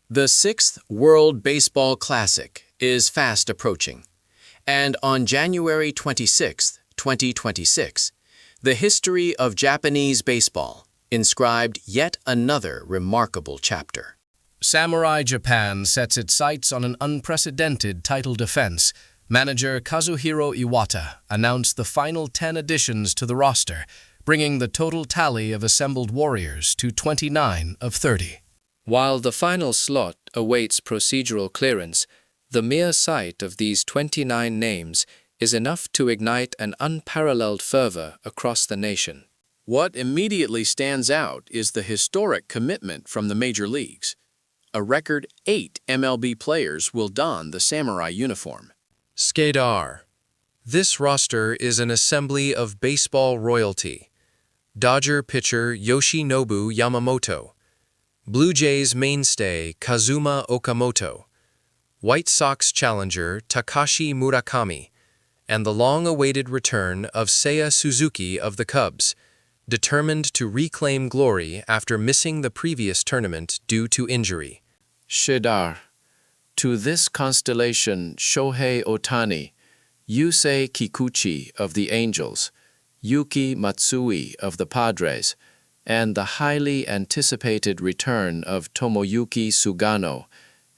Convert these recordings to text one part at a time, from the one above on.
The 6th World Baseball Classic is fast approaching, and on January 26, 2026, the history of Japanese baseball inscribed yet another remarkable chapter. Samurai Japan sets its sights on an unprecedented title defense. Manager Kazuhiro Iwata announced the final 10 additions to the roster, bringing the total tally of assembled warriors to 29 of 30. While the final slot awaits procedural clearance, the mere sight of these 29 names is enough to ignite an unparalleled fervor across the nation. What immediately stands out is the historic commitment from the major leagues. A record 8 MLB players will don the samurai uniform. Skadar. This roster is an assembly of baseball royalty. Dodger pitcher Yoshinobu Yamamoto, Blue Jays mainstay Kazuma Okamoto, White Sox challenger Takashi Murakami, and the long-awaited return of Seiya Suzuki of the Cubs, determined to reclaim glory after missing the previous tournament due to injury. Shidar. To this constellation Shohei Ohtani, Yusei Kikuchi of the Angels, Yuki Matsui of the Padres, and the highly anticipated return of Tomoyuki Sugano,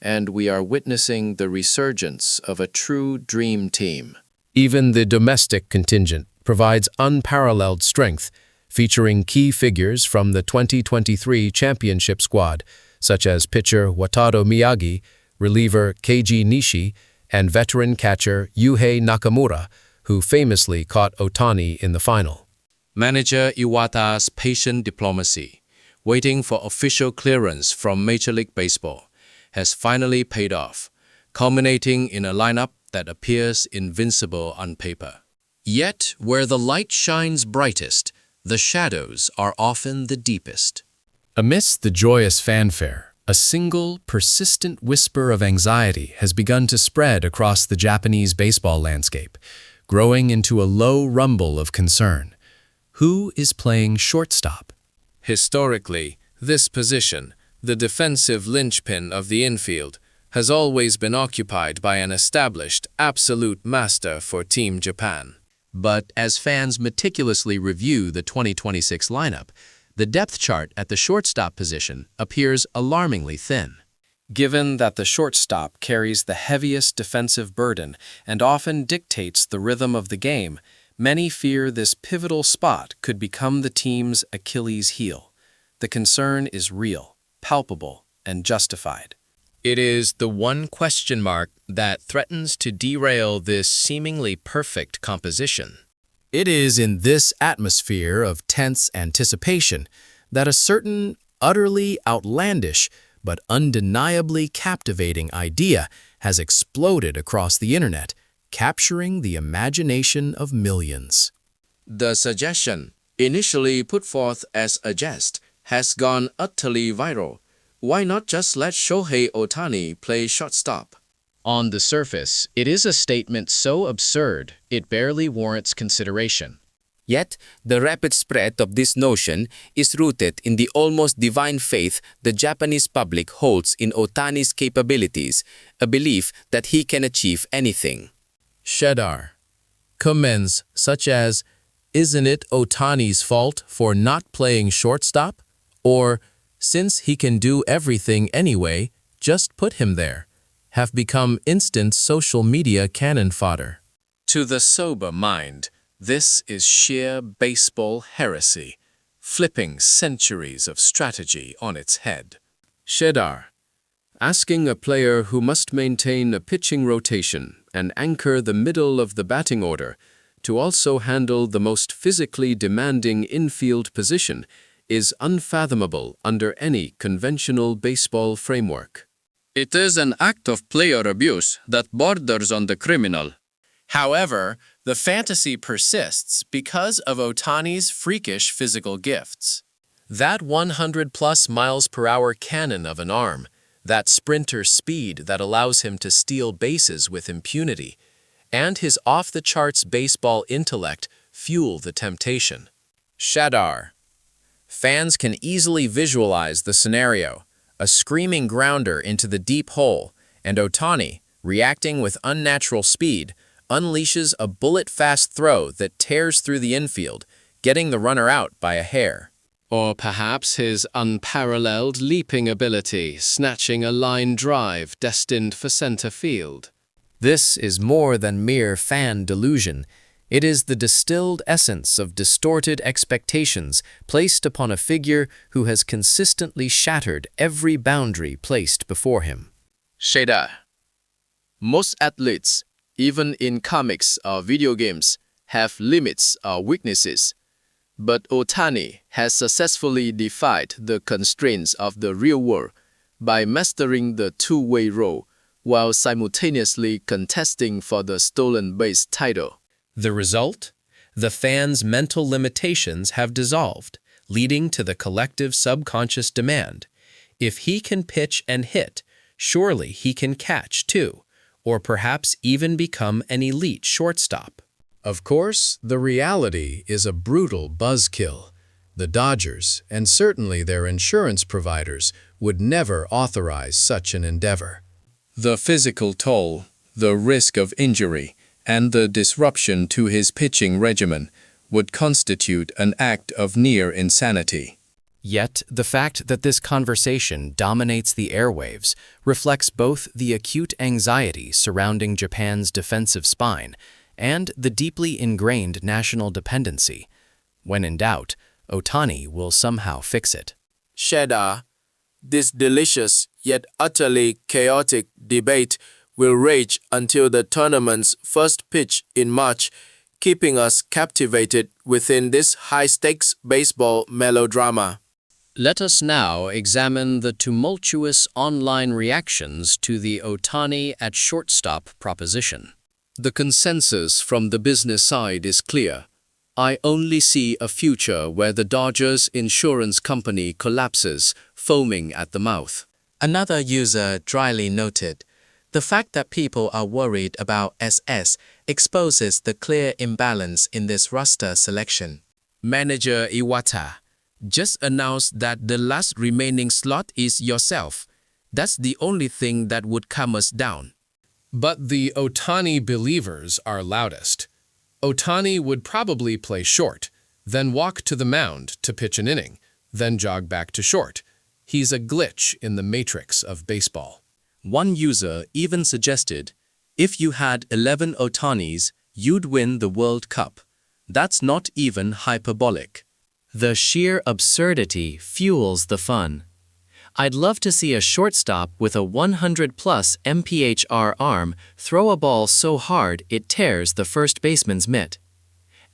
and we are witnessing the resurgence of a true dream team. Even the domestic contingent provides unparalleled strength, featuring key figures from the 2023 championship squad, such as pitcher Wataru Miyagi, reliever Keiji Nishi, and veteran catcher Yuhei Nakamura, who famously caught Ohtani in the final. Manager Iwata's patient diplomacy, waiting for official clearance from Major League Baseball, has finally paid off, culminating in a lineup that appears invincible on paper. Yet, where the light shines brightest, the shadows are often the deepest. Amidst the joyous fanfare, a single, persistent whisper of anxiety has begun to spread across the Japanese baseball landscape, growing into a low rumble of concern. Who is playing shortstop? Historically, this position, the defensive linchpin of the infield, has always been occupied by an established, absolute master for Team Japan. But as fans meticulously review the 2026 lineup, the depth chart at the shortstop position appears alarmingly thin. Given that the shortstop carries the heaviest defensive burden and often dictates the rhythm of the game, many fear this pivotal spot could become the team's Achilles heel. The concern is real, palpable, and justified. It is the one question mark that threatens to derail this seemingly perfect composition. It is in this atmosphere of tense anticipation that a certain utterly outlandish but undeniably captivating idea has exploded across the internet, capturing the imagination of millions. The suggestion, initially put forth as a jest, has gone utterly viral. Why not just let Shohei Ohtani play shortstop? On the surface, it is a statement so absurd it barely warrants consideration. Yet, the rapid spread of this notion is rooted in the almost divine faith the Japanese public holds in Ohtani's capabilities, a belief that he can achieve anything. Shedar. Comments such as, "Isn't it Ohtani's fault for not playing shortstop?" or, "Since he can do everything anyway, just put him there," have become instant social media cannon fodder. To the sober mind, this is sheer baseball heresy, flipping centuries of strategy on its head. Shedar. Asking a player who must maintain a pitching rotation and anchor the middle of the batting order to also handle the most physically demanding infield position is unfathomable under any conventional baseball framework. It is an act of player abuse that borders on the criminal. However, the fantasy persists because of Ohtani's freakish physical gifts. That 100+ miles per hour cannon of an arm, that sprinter speed that allows him to steal bases with impunity, and his off-the-charts baseball intellect fuel the temptation. Shadar. Fans can easily visualize the scenario. a screaming grounder into the deep hole, and Ohtani, reacting with unnatural speed, unleashes a bullet-fast throw that tears through the infield, getting the runner out by a hair. Or perhaps his unparalleled leaping ability, snatching a line drive destined for center field. This is more than mere fan delusion. It is the distilled essence of distorted expectations placed upon a figure who has consistently shattered every boundary placed before him. Shada. Most athletes, even in comics or video games, have limits or weaknesses. But Ohtani has successfully defied the constraints of the real world by mastering the two-way role while simultaneously contesting for the stolen base title. The result? The fans' mental limitations have dissolved, leading to the collective subconscious demand. If he can pitch and hit, surely he can catch too, or perhaps even become an elite shortstop. Of course, the reality is a brutal buzzkill. The Dodgers, and certainly their insurance providers, would never authorize such an endeavor. The physical toll, the risk of injury, and the disruption to his pitching regimen would constitute an act of near insanity. Yet, the fact that this conversation dominates the airwaves reflects both the acute anxiety surrounding Japan's defensive spine and the deeply ingrained national dependency. When in doubt, Ohtani will somehow fix it. Shada, this delicious yet utterly chaotic debate will rage until the tournament's first pitch in March, keeping us captivated within this high-stakes baseball melodrama. Let us now examine the tumultuous online reactions to the Ohtani at shortstop proposition. The consensus from the business side is clear. I only see a future where the Dodgers insurance company collapses, foaming at the mouth. Another user dryly noted, the fact that people are worried about SS exposes the clear imbalance in this roster selection. Manager Iwata, just announce that the last remaining slot is yourself. That's the only thing that would calm us down. But the Ohtani believers are loudest. Ohtani would probably play short, then walk to the mound to pitch an inning, then jog back to short. He's a glitch in the matrix of baseball. One user even suggested, if you had 11 Ohtanis, you'd win the World Cup. That's not even hyperbolic. The sheer absurdity fuels the fun. I'd love to see a shortstop with a 100-plus mph arm throw a ball so hard it tears the first baseman's mitt.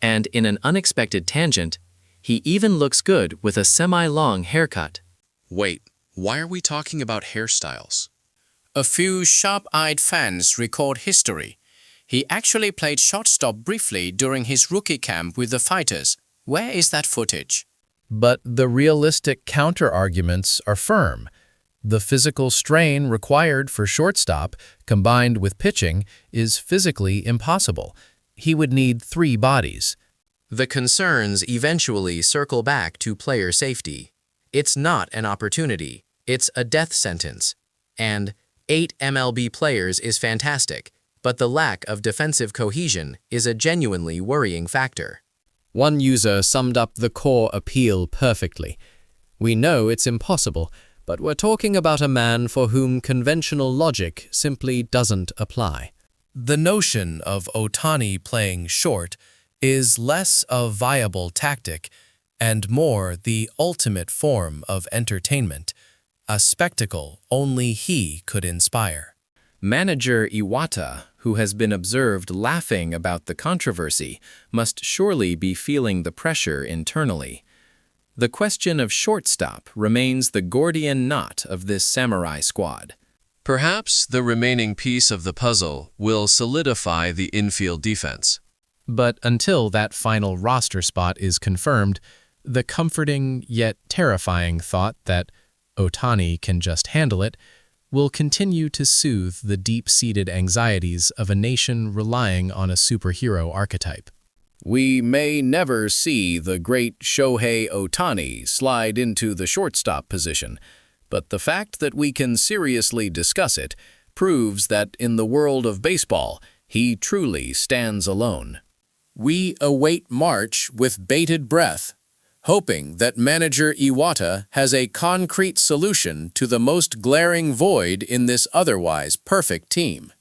And in an unexpected tangent, he even looks good with a semi-long haircut. Wait, why are we talking about hairstyles? A few sharp-eyed fans record history. He actually played shortstop briefly during his rookie camp with the Fighters. Where is that footage? But the realistic counter-arguments are firm. The physical strain required for shortstop, combined with pitching, is physically impossible. He would need 3 bodies. The concerns eventually circle back to player safety. It's not an opportunity, it's a death sentence. And 8 MLB players is fantastic, but the lack of defensive cohesion is a genuinely worrying factor. One user summed up the core appeal perfectly. We know it's impossible, but we're talking about a man for whom conventional logic simply doesn't apply. The notion of Ohtani playing short is less a viable tactic and more the ultimate form of entertainment, a spectacle only he could inspire. Manager Iwata, who has been observed laughing about the controversy, must surely be feeling the pressure internally. The question of shortstop remains the Gordian knot of this samurai squad. Perhaps the remaining piece of the puzzle will solidify the infield defense. But until that final roster spot is confirmed, the comforting yet terrifying thought that Ohtani can just handle it will continue to soothe the deep-seated anxieties of a nation relying on a superhero archetype. We may never see the great Shohei Ohtani slide into the shortstop position, but the fact that we can seriously discuss it proves that in the world of baseball, he truly stands alone. We await March with bated breath, hoping that manager Iwata has a concrete solution to the most glaring void in this otherwise perfect team.